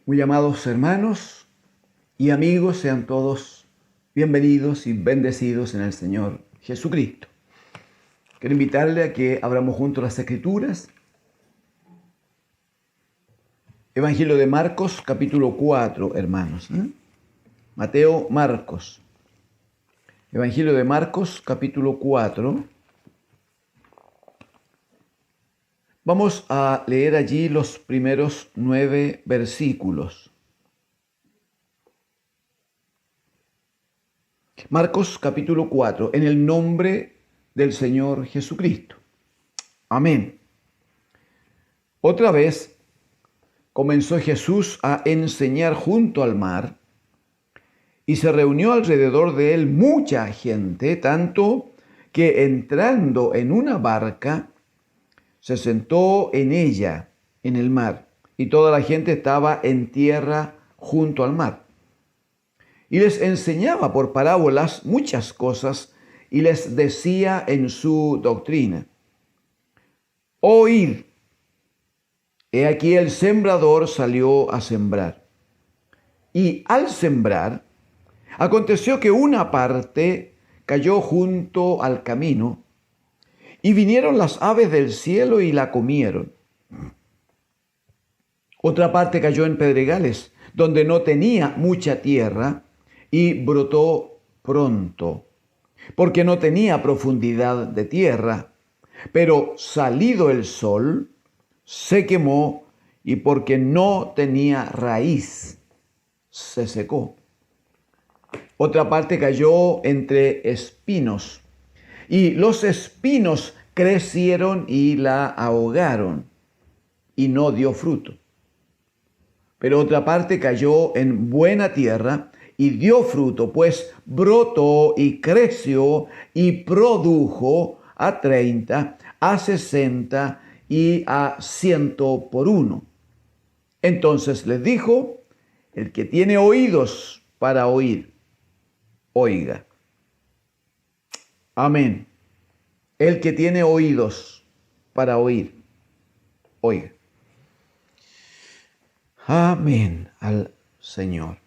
Muy amados hermanos y amigos, sean todos bienvenidos y bendecidos en el Señor Jesucristo. Quiero invitarle a que abramos juntos las Escrituras. Evangelio de Marcos, capítulo 4, hermanos. Mateo, Marcos. Evangelio de Marcos, capítulo 4. Vamos a leer allí los primeros 9 versículos. Marcos capítulo 4, en el nombre del Señor Jesucristo. Amén. Otra vez comenzó Jesús a enseñar junto al mar, y se reunió alrededor de él mucha gente, tanto que entrando en una barca, se sentó en ella, en el mar, y toda la gente estaba en tierra junto al mar. Y les enseñaba por parábolas muchas cosas, y les decía en su doctrina: Oíd, he aquí el sembrador salió a sembrar. Y al sembrar, aconteció que una parte cayó junto al camino, y vinieron las aves del cielo y la comieron. Otra parte cayó en pedregales, donde no tenía mucha tierra, y brotó pronto, porque no tenía profundidad de tierra. Pero salido el sol, se quemó, y porque no tenía raíz, se secó. Otra parte cayó entre espinos, y los espinos crecieron y la ahogaron, y no dio fruto. Pero otra parte cayó en buena tierra, y dio fruto, pues brotó y creció, y produjo a 30, a 60 y a 100 por uno. Entonces les dijo: el que tiene oídos para oír, oiga. Amén. El que tiene oídos para oír, oiga. Amén al Señor.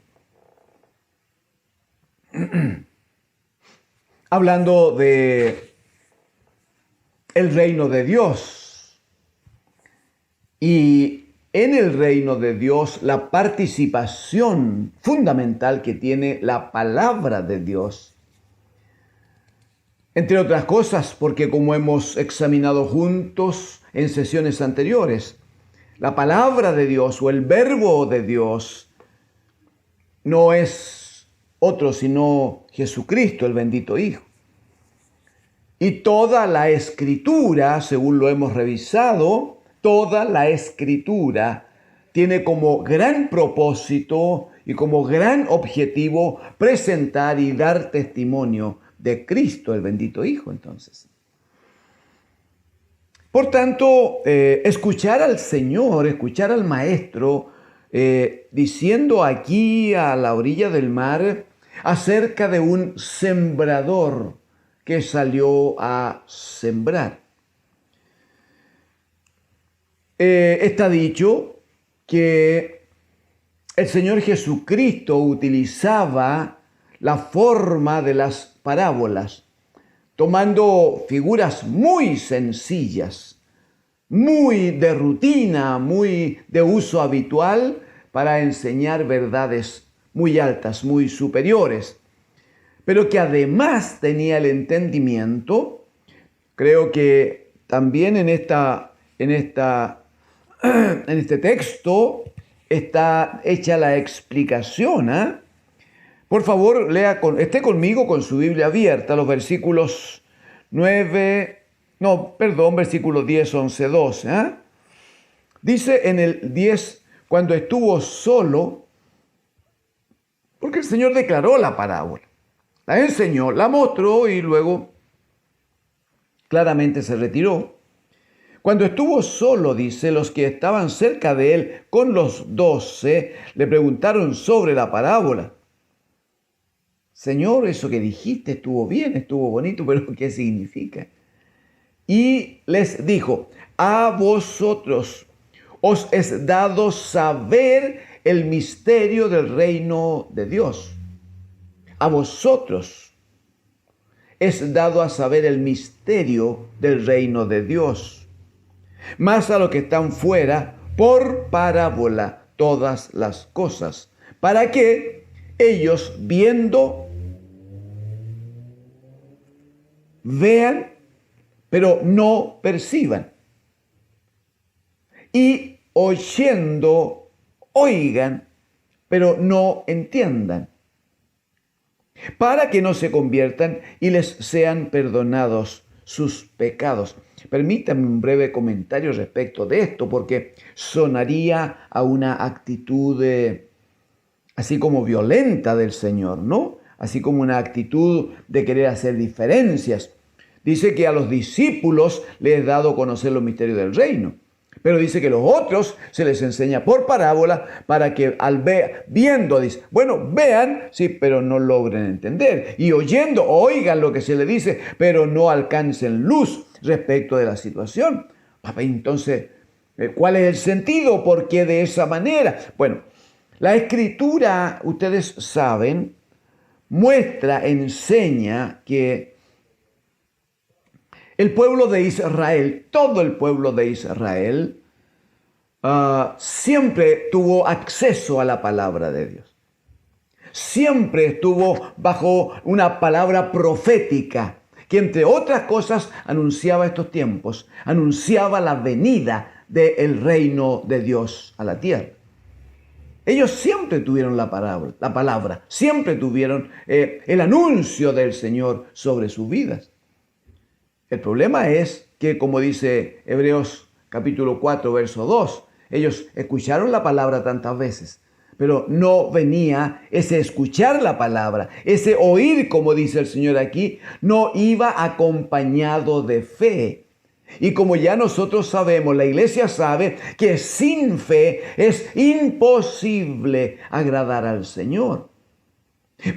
Hablando de el reino de Dios, y en el reino de Dios la participación fundamental que tiene la palabra de Dios. Entre otras cosas, porque como hemos examinado juntos en sesiones anteriores, la palabra de Dios o el verbo de Dios no es otro sino Jesucristo, el bendito Hijo. Y toda la Escritura, según lo hemos revisado, toda la Escritura tiene como gran propósito y como gran objetivo presentar y dar testimonio de Cristo, el bendito Hijo, entonces. Por tanto, escuchar al Señor, escuchar al Maestro, diciendo aquí a la orilla del mar acerca de un sembrador que salió a sembrar. Está dicho que el Señor Jesucristo utilizaba la forma de las parábolas, tomando figuras muy sencillas, muy de rutina, muy de uso habitual, para enseñar verdades muy altas, muy superiores, pero que además tenía el entendimiento. Creo que también en este texto está hecha la explicación. Por favor, esté conmigo con su Biblia abierta, los versículos 10, 11, 12. Dice en el 10, cuando estuvo solo, porque el Señor declaró la parábola, la enseñó, la mostró y luego claramente se retiró. Cuando estuvo solo, dice, los que estaban cerca de él con los 12 le preguntaron sobre la parábola. Señor, eso que dijiste estuvo bien, estuvo bonito, pero ¿qué significa? Y les dijo: a vosotros os es dado saber el misterio del reino de Dios. A vosotros es dado a saber el misterio del reino de Dios, mas a los que están fuera, por parábola, todas las cosas, para que ellos viendo, vean, pero no perciban, y oyendo, oigan, pero no entiendan, para que no se conviertan y les sean perdonados sus pecados. Permítanme un breve comentario respecto de esto, porque sonaría a una actitud así como violenta del Señor, ¿no? Así como una actitud de querer hacer diferencias. Dice que a los discípulos les he dado a conocer los misterios del reino. Pero dice que los otros se les enseña por parábola para que al viendo, dice, bueno, vean, sí, pero no logren entender. Y oyendo, oigan lo que se les dice, pero no alcancen luz respecto de la situación. Entonces, ¿cuál es el sentido? ¿Por qué de esa manera? Bueno, la Escritura, ustedes saben, muestra, enseña que el pueblo de Israel, todo el pueblo de Israel, siempre tuvo acceso a la palabra de Dios. Siempre estuvo bajo una palabra profética que, entre otras cosas, anunciaba estos tiempos, anunciaba la venida del reino de Dios a la tierra. Ellos siempre tuvieron la palabra, siempre tuvieron el anuncio del Señor sobre sus vidas. El problema es que, como dice Hebreos capítulo 4, verso 2, ellos escucharon la palabra tantas veces, pero no venía ese escuchar la palabra, ese oír, como dice el Señor aquí, no iba acompañado de fe. Y como ya nosotros sabemos, la iglesia sabe que sin fe es imposible agradar al Señor.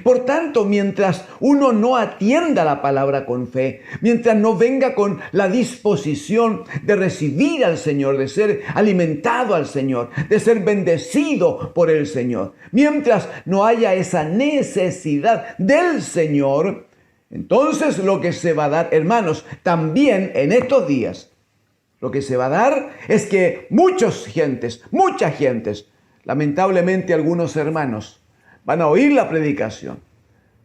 Por tanto, mientras uno no atienda la palabra con fe, mientras no venga con la disposición de recibir al Señor, de ser alimentado al Señor, de ser bendecido por el Señor, mientras no haya esa necesidad del Señor, entonces lo que se va a dar, hermanos, también en estos días, lo que se va a dar es que muchas gentes, lamentablemente algunos hermanos, van a oír la predicación,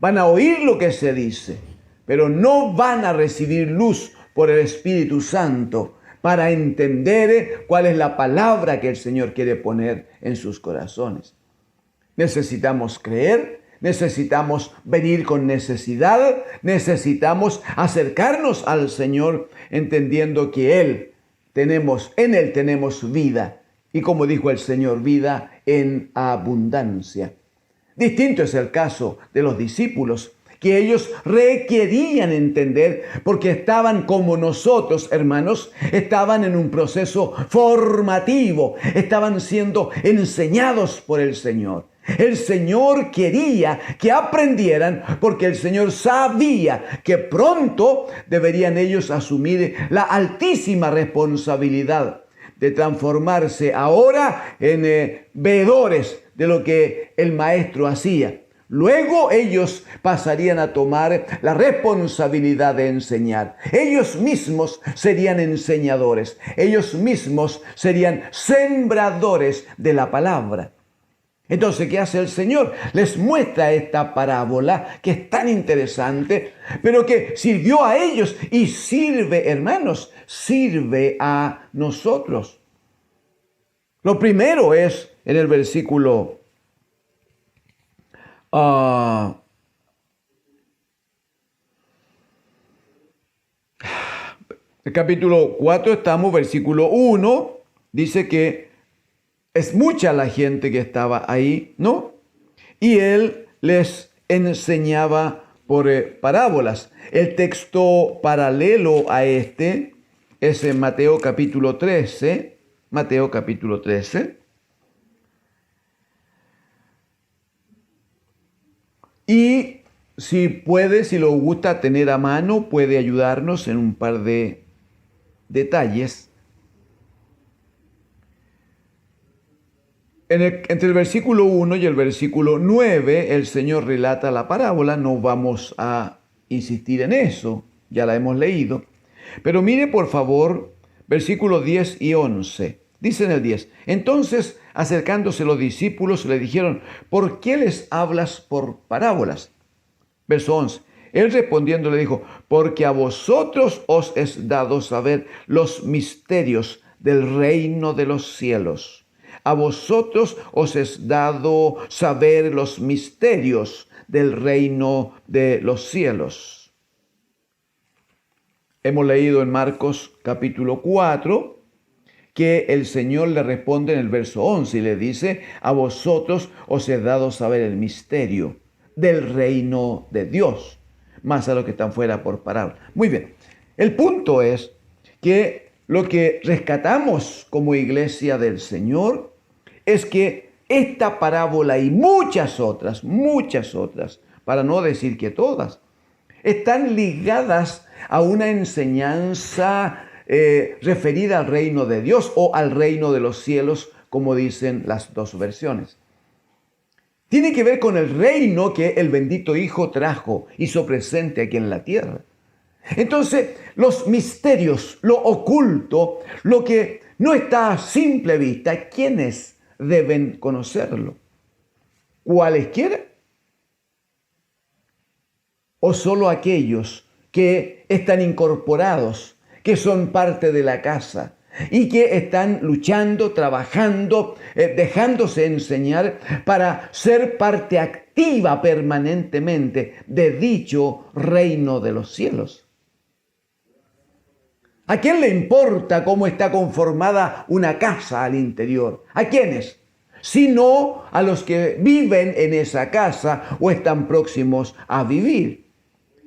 van a oír lo que se dice, pero no van a recibir luz por el Espíritu Santo para entender cuál es la palabra que el Señor quiere poner en sus corazones. Necesitamos creer, necesitamos venir con necesidad, necesitamos acercarnos al Señor entendiendo que en Él tenemos vida. Y como dijo el Señor, vida en abundancia. Distinto es el caso de los discípulos, que ellos requerían entender porque estaban como nosotros, hermanos, estaban en un proceso formativo, estaban siendo enseñados por el Señor. El Señor quería que aprendieran porque el Señor sabía que pronto deberían ellos asumir la altísima responsabilidad de transformarse ahora en veedores de lo que el maestro hacía. Luego ellos pasarían a tomar la responsabilidad de enseñar. Ellos mismos serían enseñadores. Ellos mismos serían sembradores de la palabra. Entonces, ¿qué hace el Señor? Les muestra esta parábola que es tan interesante, pero que sirvió a ellos y sirve, hermanos, sirve a nosotros. Lo primero es en el versículo el capítulo 4 estamos, versículo 1, dice que es mucha la gente que estaba ahí, ¿no? Y él les enseñaba por parábolas. El texto paralelo a este es en Mateo capítulo 13. Mateo capítulo 13. Y si lo gusta tener a mano, puede ayudarnos en un par de detalles. Entre el versículo 1 y el versículo 9, el Señor relata la parábola. No vamos a insistir en eso, ya la hemos leído. Pero mire por favor versículos 10 y 11. Dice en el 10, entonces acercándose los discípulos le dijeron, ¿por qué les hablas por parábolas? Verso 11, él respondiendo le dijo, porque a vosotros os es dado saber los misterios del reino de los cielos. A vosotros os es dado saber los misterios del reino de los cielos. Hemos leído en Marcos capítulo 4 que el Señor le responde en el verso 11 y le dice, a vosotros os es dado saber el misterio del reino de Dios, más a los que están fuera por parábola. Muy bien, el punto es que lo que rescatamos como iglesia del Señor es que esta parábola y muchas otras, para no decir que todas, están ligadas a una enseñanza referida al reino de Dios o al reino de los cielos, como dicen las dos versiones. Tiene que ver con el reino que el bendito Hijo trajo, hizo presente aquí en la tierra. Entonces, los misterios, lo oculto, lo que no está a simple vista, ¿quiénes deben conocerlo? ¿Cualesquiera? ¿O solo aquellos que están incorporados, que son parte de la casa y que están luchando, trabajando, dejándose enseñar para ser parte activa permanentemente de dicho reino de los cielos? ¿A quién le importa cómo está conformada una casa al interior? ¿A quiénes? Sino a los que viven en esa casa o están próximos a vivir.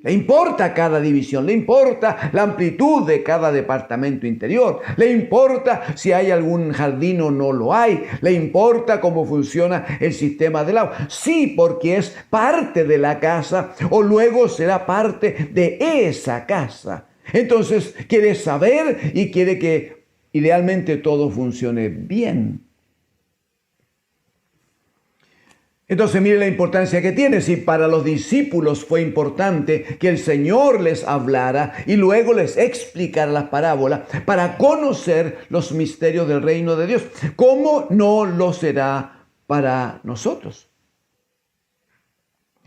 Le importa cada división, le importa la amplitud de cada departamento interior, le importa si hay algún jardín o no lo hay, le importa cómo funciona el sistema del agua. Sí, porque es parte de la casa o luego será parte de esa casa. Entonces quiere saber y quiere que idealmente todo funcione bien. Entonces mire la importancia que tiene. Si para los discípulos fue importante que el Señor les hablara y luego les explicara las parábolas para conocer los misterios del reino de Dios, ¿cómo no lo será para nosotros?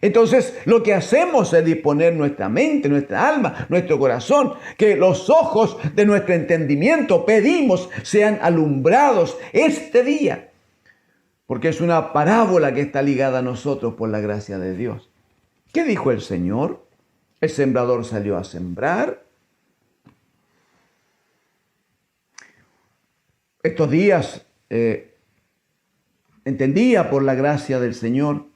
Entonces lo que hacemos es disponer nuestra mente, nuestra alma, nuestro corazón, que los ojos de nuestro entendimiento pedimos sean alumbrados este día. Porque es una parábola que está ligada a nosotros por la gracia de Dios. ¿Qué dijo el Señor? El sembrador salió a sembrar. Estos días entendía por la gracia del Señor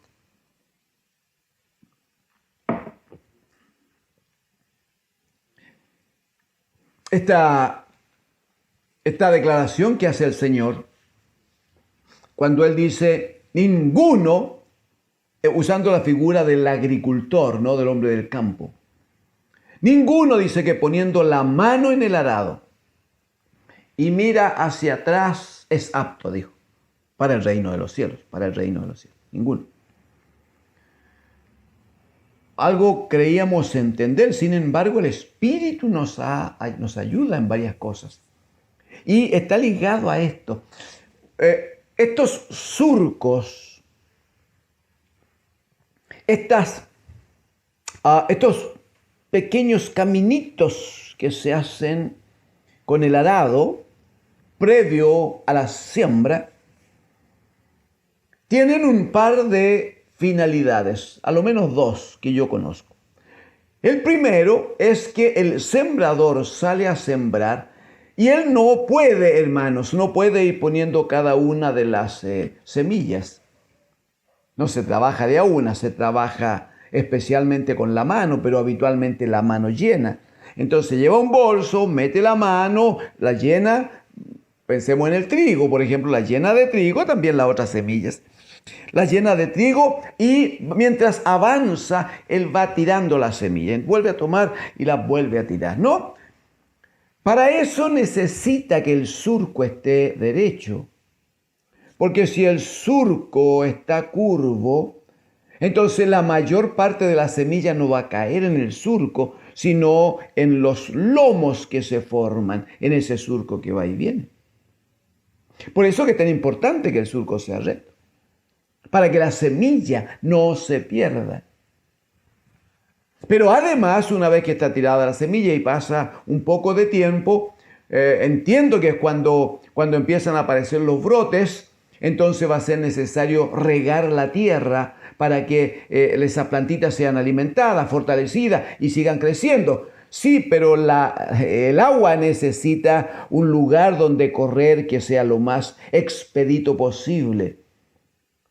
esta declaración que hace el Señor cuando Él dice, ninguno, usando la figura del agricultor, no del hombre del campo, ninguno dice que poniendo la mano en el arado y mira hacia atrás es apto, dijo, para el reino de los cielos, para el reino de los cielos, ninguno. Algo creíamos entender, sin embargo el Espíritu nos ayuda en varias cosas. Y está ligado a esto. Estos surcos, estos pequeños caminitos que se hacen con el arado previo a la siembra, tienen un par de finalidades, a lo menos dos que yo conozco. El primero es que el sembrador sale a sembrar y él no puede, hermanos, no puede ir poniendo cada una de las semillas. No se trabaja de a una, se trabaja especialmente con la mano, pero habitualmente la mano llena. Entonces lleva un bolso, mete la mano, la llena, pensemos en el trigo, por ejemplo, la llena de trigo, también las otras semillas. La llena de trigo y mientras avanza, él va tirando la semilla. Vuelve a tomar y la vuelve a tirar, ¿no? Para eso necesita que el surco esté derecho. porque si el surco está curvo, entonces la mayor parte de la semilla no va a caer en el surco, sino en los lomos que se forman en ese surco que va y viene. Por eso que es tan importante que el surco sea recto, para que la semilla no se pierda. Pero además, una vez que está tirada la semilla y pasa un poco de tiempo, entiendo que es cuando empiezan a aparecer los brotes, entonces va a ser necesario regar la tierra para que esas plantitas sean alimentadas, fortalecidas y sigan creciendo. Sí, pero el agua necesita un lugar donde correr que sea lo más expedito posible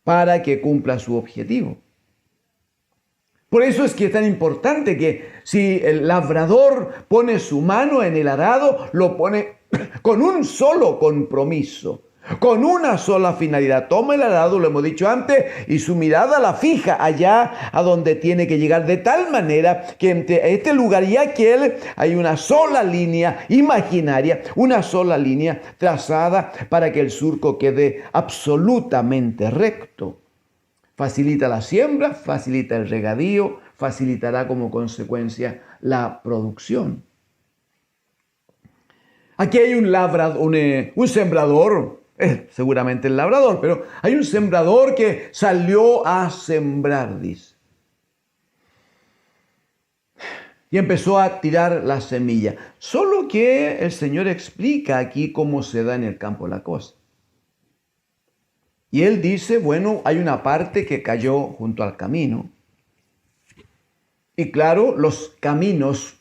para que cumpla su objetivo. Por eso es que es tan importante que si el labrador pone su mano en el arado, lo pone con un solo compromiso, con una sola finalidad. Toma el arado, lo hemos dicho antes, y su mirada la fija allá a donde tiene que llegar, de tal manera que entre este lugar y aquel hay una sola línea imaginaria, una sola línea trazada para que el surco quede absolutamente recto. Facilita la siembra, facilita el regadío, facilitará como consecuencia la producción. Aquí hay un sembrador, seguramente el labrador, pero hay un sembrador que salió a sembrar, dice. Y empezó a tirar la semilla. Solo que el Señor explica aquí cómo se da en el campo la cosa. Y él dice, bueno, hay una parte que cayó junto al camino. Y claro, los caminos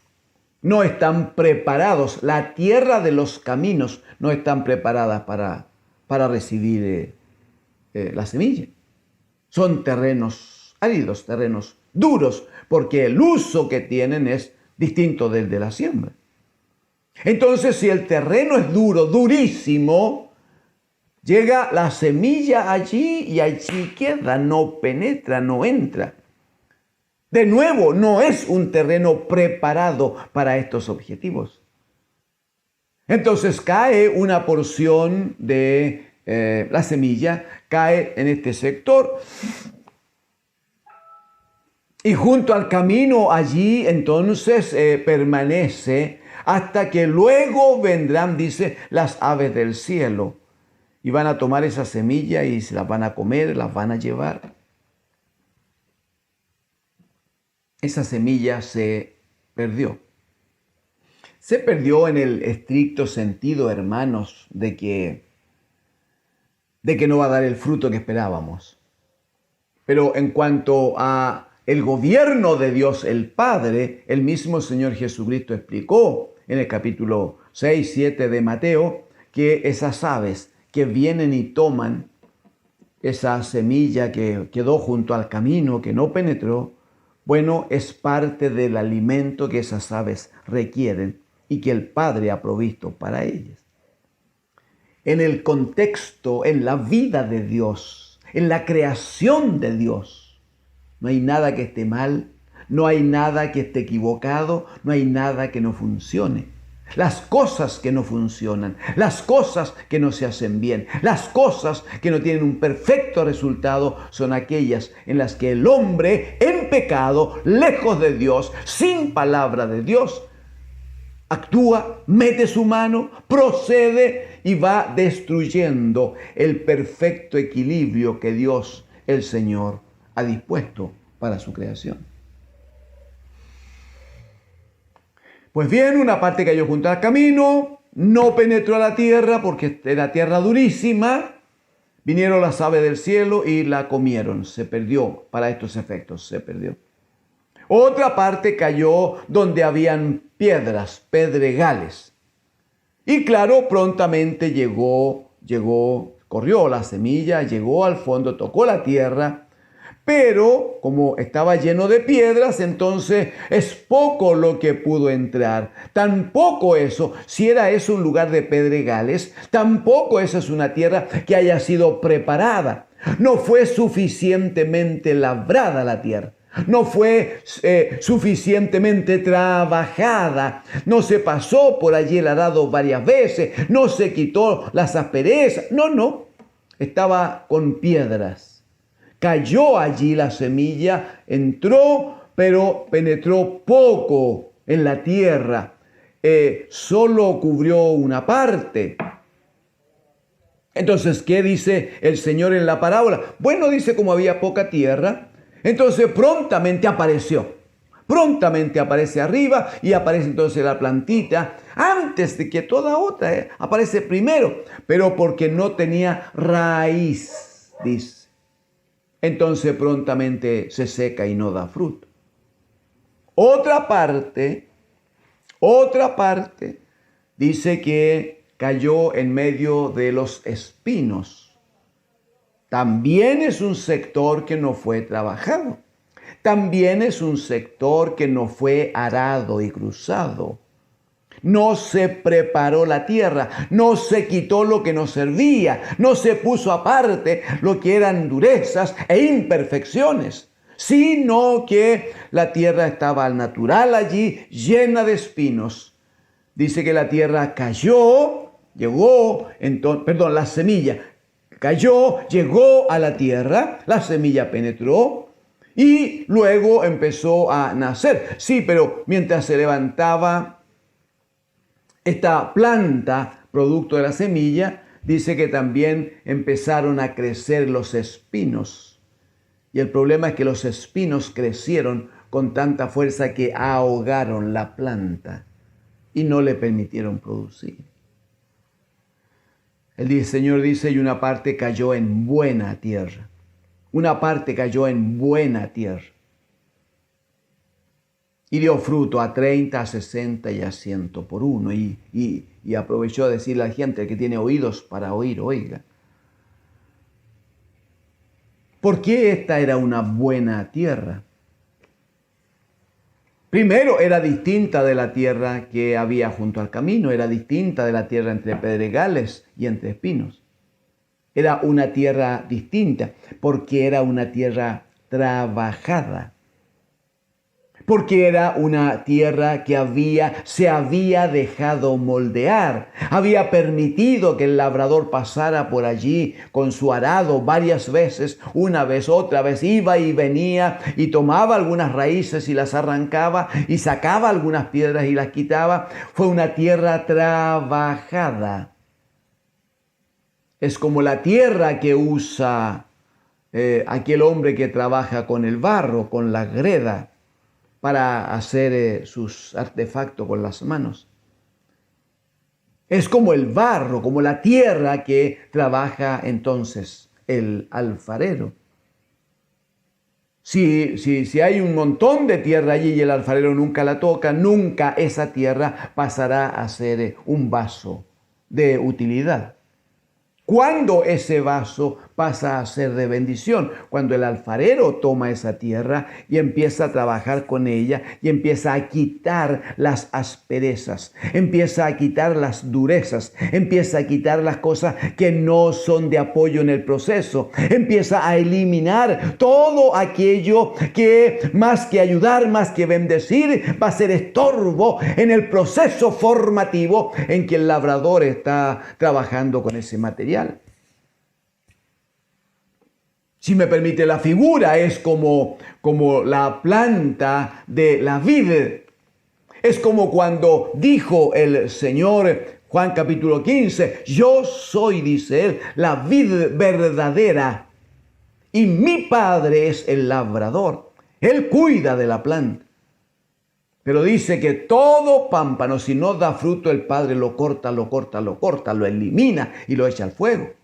no están preparados. La tierra de los caminos no están preparadas para recibir la semilla. Son terrenos áridos, terrenos duros, porque el uso que tienen es distinto del de la siembra. Entonces, si el terreno es duro, durísimo, llega la semilla allí y allí queda, no penetra, no entra. De nuevo, no es un terreno preparado para estos objetivos. Entonces cae una porción de la semilla, cae en este sector. Y junto al camino allí entonces permanece hasta que luego vendrán, dice, las aves del cielo. Y van a tomar esa semilla y se las van a comer, las van a llevar. Esa semilla se perdió. Se perdió en el estricto sentido, hermanos, de que no va a dar el fruto que esperábamos. Pero en cuanto a el gobierno de Dios el Padre, el mismo Señor Jesucristo explicó en el capítulo 6, 7 de Mateo que esas aves que vienen y toman esa semilla que quedó junto al camino, que no penetró, bueno, es parte del alimento que esas aves requieren y que el Padre ha provisto para ellas. En el contexto, en la vida de Dios, en la creación de Dios, no hay nada que esté mal, no hay nada que esté equivocado, no hay nada que no funcione. Las cosas que no funcionan, las cosas que no se hacen bien, las cosas que no tienen un perfecto resultado son aquellas en las que el hombre en pecado, lejos de Dios, sin palabra de Dios, actúa, mete su mano, procede y va destruyendo el perfecto equilibrio que Dios, el Señor, ha dispuesto para su creación. Pues bien, una parte cayó junto al camino, no penetró a la tierra porque era tierra durísima. Vinieron las aves del cielo y la comieron. Se perdió para estos efectos, se perdió. Otra parte cayó donde habían piedras, pedregales. Y claro, prontamente corrió la semilla, llegó al fondo, tocó la tierra. Pero como estaba lleno de piedras, entonces es poco lo que pudo entrar. Tampoco eso, si era eso un lugar de pedregales, tampoco esa es una tierra que haya sido preparada. No fue suficientemente labrada la tierra. No fue suficientemente trabajada. No se pasó por allí el arado varias veces. No se quitó las asperezas. No. estaba con piedras. Cayó allí la semilla, entró, pero penetró poco en la tierra. Solo cubrió una parte. Entonces, ¿qué dice el Señor en la parábola? Bueno, dice como había poca tierra, entonces prontamente apareció. Prontamente aparece arriba y aparece entonces la plantita antes de que toda otra, aparece primero, pero porque no tenía raíz, dice. Entonces prontamente se seca y no da fruto. Otra parte, dice que cayó en medio de los espinos. También es un sector que no fue trabajado. También es un sector que no fue arado y cruzado. No se preparó la tierra, no se quitó lo que no servía, no se puso aparte lo que eran durezas e imperfecciones, sino que la tierra estaba al natural allí, llena de espinos. Dice que la tierra cayó, la semilla cayó, llegó a la tierra, la semilla penetró y luego empezó a nacer. Sí, pero mientras se levantaba esta planta, producto de la semilla, dice que también empezaron a crecer los espinos. Y el problema es que los espinos crecieron con tanta fuerza que ahogaron la planta y no le permitieron producir. El Señor dice, y una parte cayó en buena tierra. Una parte cayó en buena tierra. Y dio fruto a 30, a 60 y a 100 por uno. Y aprovechó a decirle a la gente que tiene oídos para oír, oiga. ¿Por qué esta era una buena tierra? Primero, era distinta de la tierra que había junto al camino. Era distinta de la tierra entre pedregales y entre espinos. Era una tierra distinta porque era una tierra trabajada. Porque era una tierra que se había dejado moldear. Había permitido que el labrador pasara por allí con su arado varias veces, una vez, otra vez, iba y venía y tomaba algunas raíces y las arrancaba y sacaba algunas piedras y las quitaba. Fue una tierra trabajada. Es como la tierra que usa aquel hombre que trabaja con el barro, con la greda, para hacer sus artefactos con las manos. Es como el barro, como la tierra que trabaja entonces el alfarero. Si hay un montón de tierra allí y el alfarero nunca la toca, nunca esa tierra pasará a ser un vaso de utilidad. ¿Cuándo ese vaso pasa a ser de bendición? Cuando el alfarero toma esa tierra y empieza a trabajar con ella y empieza a quitar las asperezas, empieza a quitar las durezas, empieza a quitar las cosas que no son de apoyo en el proceso, empieza a eliminar todo aquello que más que ayudar, más que bendecir, va a ser estorbo en el proceso formativo en que el labrador está trabajando con ese material. Si me permite la figura, es como la planta de la vid. Es como cuando dijo el Señor, Juan capítulo 15, yo soy, dice él, la vid verdadera y mi Padre es el labrador. Él cuida de la planta. Pero dice que todo pámpano, si no da fruto, el Padre lo corta, lo elimina y lo echa al fuego.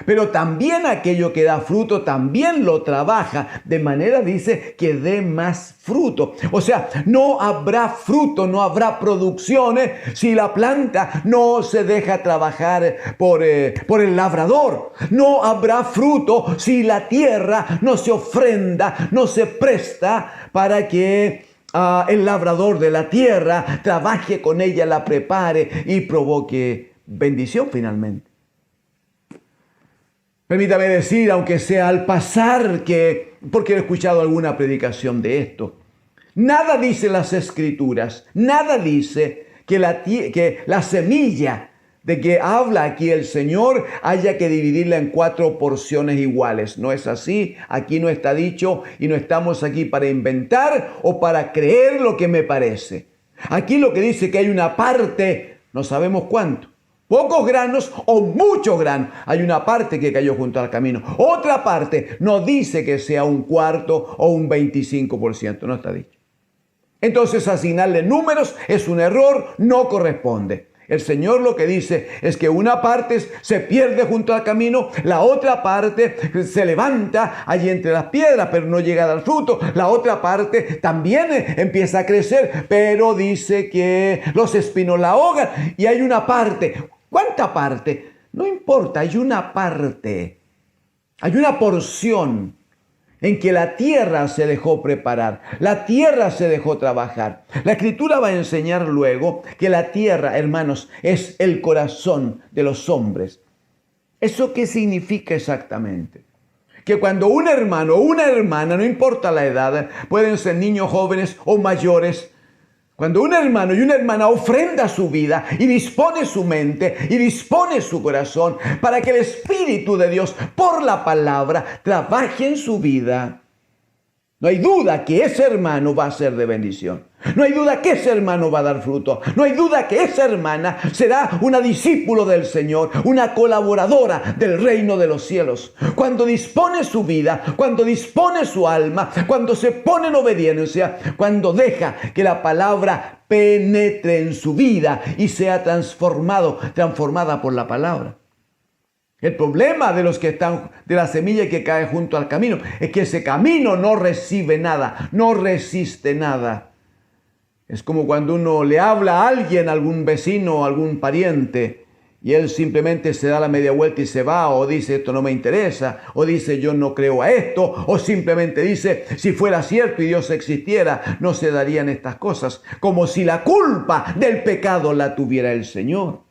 Pero también aquello que da fruto, también lo trabaja, de manera, dice, que dé más fruto. O sea, no habrá fruto, no habrá producciones si la planta no se deja trabajar por el labrador. No habrá fruto si la tierra no se ofrenda, no se presta para que el labrador de la tierra trabaje con ella, la prepare y provoque bendición finalmente. Permítame decir, aunque sea al pasar, porque he escuchado alguna predicación de esto, nada dice las Escrituras, nada dice que la semilla de que habla aquí el Señor haya que dividirla en 4 porciones iguales. No es así, aquí no está dicho y no estamos aquí para inventar o para creer lo que me parece. Aquí lo que dice que hay una parte, no sabemos cuánto, pocos granos o muchos granos. Hay una parte que cayó junto al camino. Otra parte no dice que sea un cuarto o un 25%, no está dicho. Entonces asignarle números es un error, no corresponde. El Señor lo que dice es que una parte se pierde junto al camino, la otra parte se levanta allí entre las piedras, pero no llega a dar fruto. La otra parte también empieza a crecer, pero dice que los espinos la ahogan. Y hay una parte. ¿Cuánta parte? No importa, hay una parte. Hay una porción en que la tierra se dejó preparar, la tierra se dejó trabajar. La Escritura va a enseñar luego que la tierra, hermanos, es el corazón de los hombres. ¿Eso qué significa exactamente? Que cuando un hermano o una hermana, no importa la edad, pueden ser niños jóvenes o mayores, cuando un hermano y una hermana ofrenda su vida y dispone su mente y dispone su corazón para que el Espíritu de Dios por la palabra trabaje en su vida, no hay duda que ese hermano va a ser de bendición. No hay duda que ese hermano va a dar fruto. No hay duda que esa hermana será una discípulo del Señor, una colaboradora del reino de los cielos. Cuando dispone su vida, cuando dispone su alma, cuando se pone en obediencia, cuando deja que la palabra penetre en su vida y sea transformada por la palabra. El problema de los que están, de la semilla que cae junto al camino, es que ese camino no recibe nada, no resiste nada. Es como cuando uno le habla a alguien, a algún vecino, a algún pariente, y él simplemente se da la media vuelta y se va, o dice esto no me interesa, o dice yo no creo a esto, o simplemente dice si fuera cierto y Dios existiera, no se darían estas cosas, como si la culpa del pecado la tuviera el Señor.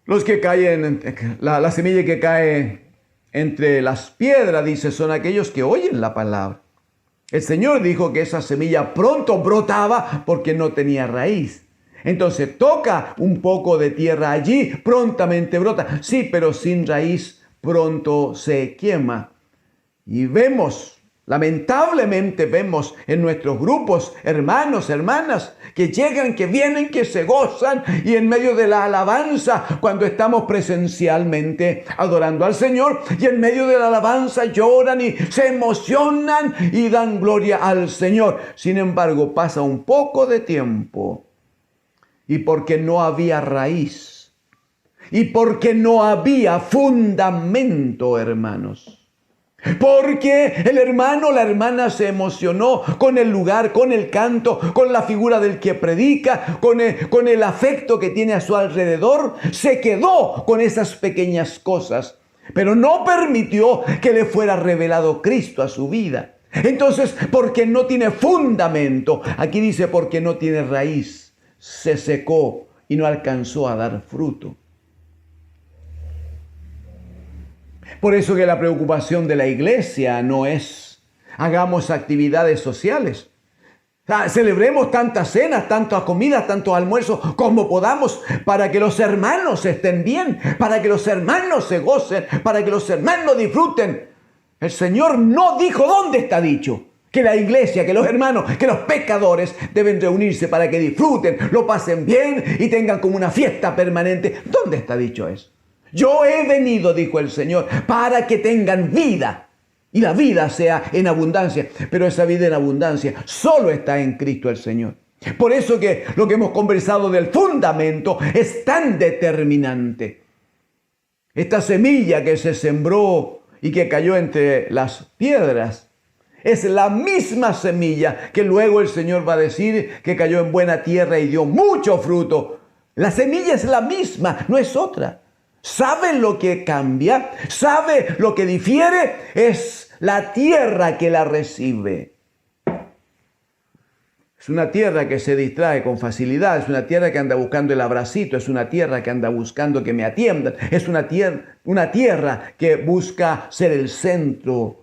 Los que caen, la semilla que cae entre las piedras, dice, son aquellos que oyen la palabra. El Señor dijo que esa semilla pronto brotaba porque no tenía raíz. Entonces toca un poco de tierra allí, prontamente brota. Sí, pero sin raíz pronto se quema. Y lamentablemente vemos en nuestros grupos, hermanos, hermanas, que llegan, que vienen, que se gozan y en medio de la alabanza, cuando estamos presencialmente adorando al Señor, y en medio de la alabanza lloran y se emocionan y dan gloria al Señor. Sin embargo, pasa un poco de tiempo y porque no había raíz y porque no había fundamento, hermanos. Porque el hermano o la hermana se emocionó con el lugar, con el canto, con la figura del que predica, con el afecto que tiene a su alrededor. Se quedó con esas pequeñas cosas, pero no permitió que le fuera revelado Cristo a su vida. Entonces, porque no tiene fundamento, aquí dice porque no tiene raíz, se secó y no alcanzó a dar fruto. Por eso que la preocupación de la iglesia no es hagamos actividades sociales. Celebremos tantas cenas, tantas comidas, tantos almuerzos como podamos para que los hermanos estén bien, para que los hermanos se gocen, para que los hermanos disfruten. El Señor no dijo dónde está dicho que la iglesia, que los hermanos, que los pecadores deben reunirse para que disfruten, lo pasen bien y tengan como una fiesta permanente. ¿Dónde está dicho eso? Yo he venido, dijo el Señor, para que tengan vida y la vida sea en abundancia. Pero esa vida en abundancia solo está en Cristo el Señor. Por eso que lo que hemos conversado del fundamento es tan determinante. Esta semilla que se sembró y que cayó entre las piedras es la misma semilla que luego el Señor va a decir que cayó en buena tierra y dio mucho fruto. La semilla es la misma, no es otra. ¿Sabe lo que cambia? ¿Sabe lo que difiere? Es la tierra que la recibe. Es una tierra que se distrae con facilidad, es una tierra que anda buscando el abracito, es una tierra que anda buscando que me atiendan, es una tierra que busca ser el centro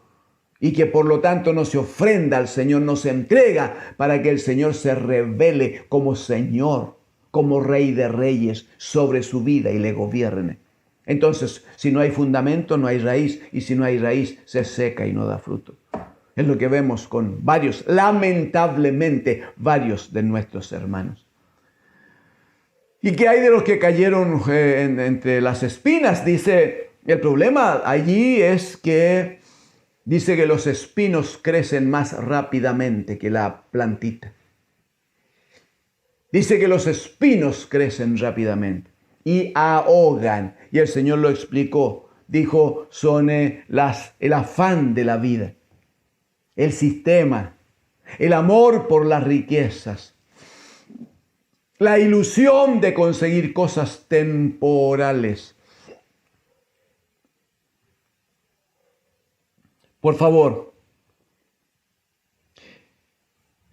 y que por lo tanto no se ofrenda al Señor, no se entrega para que el Señor se revele como Señor, como Rey de Reyes sobre su vida y le gobierne. Entonces, si no hay fundamento, no hay raíz, y si no hay raíz, se seca y no da fruto. Es lo que vemos con varios, lamentablemente, varios de nuestros hermanos. ¿Y qué hay de los que cayeron entre las espinas? Dice, el problema allí es que dice que los espinos crecen más rápidamente que la plantita. Dice que los espinos crecen rápidamente y ahogan. Y el Señor lo explicó. Dijo, son el afán de la vida, el sistema, el amor por las riquezas, la ilusión de conseguir cosas temporales. Por favor,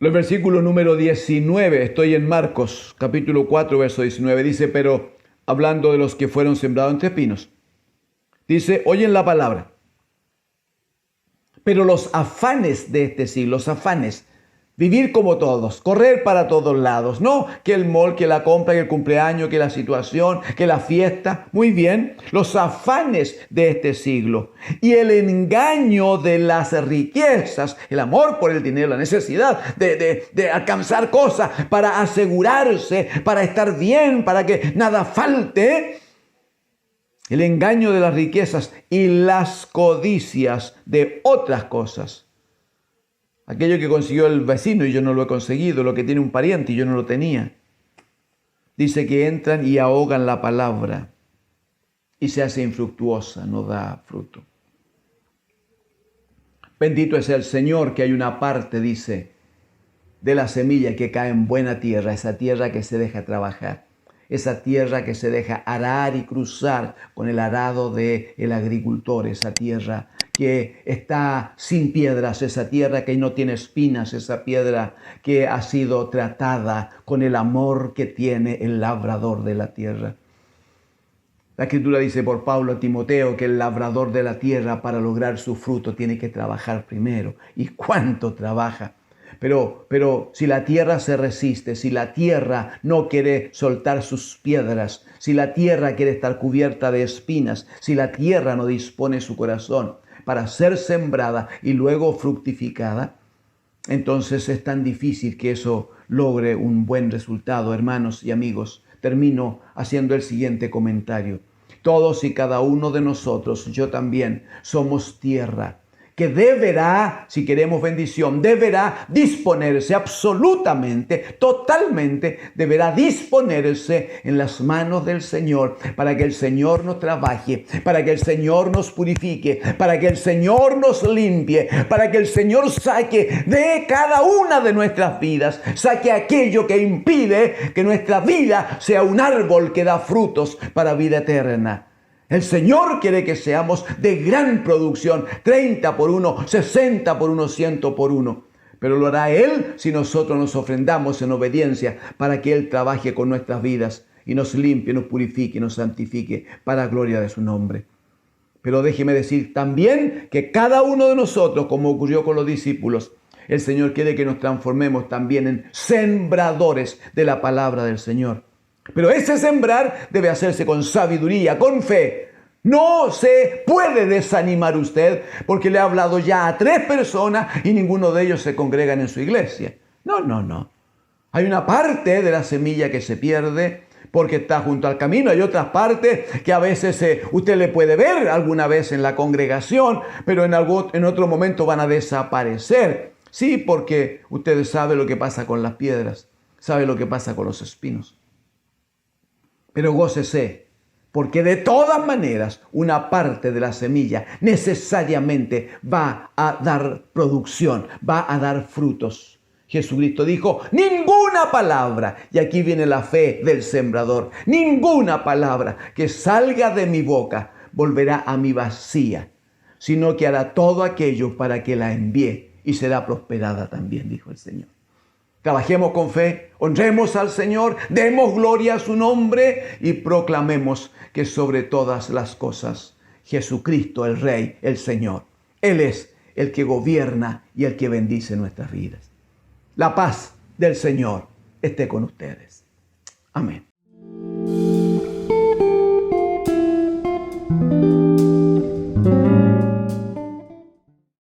el versículo número 19, estoy en Marcos, capítulo 4, verso 19, dice, pero hablando de los que fueron sembrados entre espinos, dice, oyen la palabra, pero los afanes de este siglo, los afanes, vivir como todos, correr para todos lados, no que el mall, que la compra, que el cumpleaños, que la situación, que la fiesta, muy bien, los afanes de este siglo y el engaño de las riquezas, el amor por el dinero, la necesidad de alcanzar cosas para asegurarse, para estar bien, para que nada falte. El engaño de las riquezas y las codicias de otras cosas. Aquello que consiguió el vecino y yo no lo he conseguido, lo que tiene un pariente y yo no lo tenía. Dice que entran y ahogan la palabra y se hace infructuosa, no da fruto. Bendito es el Señor que hay una parte, dice, de la semilla que cae en buena tierra, esa tierra que se deja trabajar. Esa tierra que se deja arar y cruzar con el arado del agricultor, esa tierra que está sin piedras, esa tierra que no tiene espinas, esa piedra que ha sido tratada con el amor que tiene el labrador de la tierra. La Escritura dice por Pablo a Timoteo que el labrador de la tierra para lograr su fruto tiene que trabajar primero. ¿Y cuánto trabaja? Pero si la tierra se resiste, si la tierra no quiere soltar sus piedras, si la tierra quiere estar cubierta de espinas, si la tierra no dispone su corazón para ser sembrada y luego fructificada, entonces es tan difícil que eso logre un buen resultado, hermanos y amigos. Termino haciendo el siguiente comentario. Todos y cada uno de nosotros, yo también, somos tierra que deberá, si queremos bendición, deberá disponerse absolutamente, totalmente, deberá disponerse en las manos del Señor para que el Señor nos trabaje, para que el Señor nos purifique, para que el Señor nos limpie, para que el Señor saque de cada una de nuestras vidas, saque aquello que impide que nuestra vida sea un árbol que da frutos para vida eterna. El Señor quiere que seamos de gran producción, 30 por 1, 60 por 1, 100 por 1. Pero lo hará Él si nosotros nos ofrendamos en obediencia para que Él trabaje con nuestras vidas y nos limpie, nos purifique, nos santifique para gloria de su nombre. Pero déjeme decir también que cada uno de nosotros, como ocurrió con los discípulos, el Señor quiere que nos transformemos también en sembradores de la palabra del Señor. Pero ese sembrar debe hacerse con sabiduría, con fe. No se puede desanimar usted porque le ha hablado ya a 3 personas y ninguno de ellos se congregan en su iglesia. No. Hay una parte de la semilla que se pierde porque está junto al camino. Hay otras partes que a veces usted le puede ver alguna vez en la congregación, pero en otro momento van a desaparecer. Sí, porque usted sabe lo que pasa con las piedras, sabe lo que pasa con los espinos. Pero gócese, porque de todas maneras una parte de la semilla necesariamente va a dar producción, va a dar frutos. Jesucristo dijo, ninguna palabra, y aquí viene la fe del sembrador, ninguna palabra que salga de mi boca volverá a mí vacía, sino que hará todo aquello para que la envíe y será prosperada también, dijo el Señor. Trabajemos con fe, honremos al Señor, demos gloria a su nombre y proclamemos que sobre todas las cosas Jesucristo, el Rey, el Señor, Él es el que gobierna y el que bendice nuestras vidas. La paz del Señor esté con ustedes. Amén.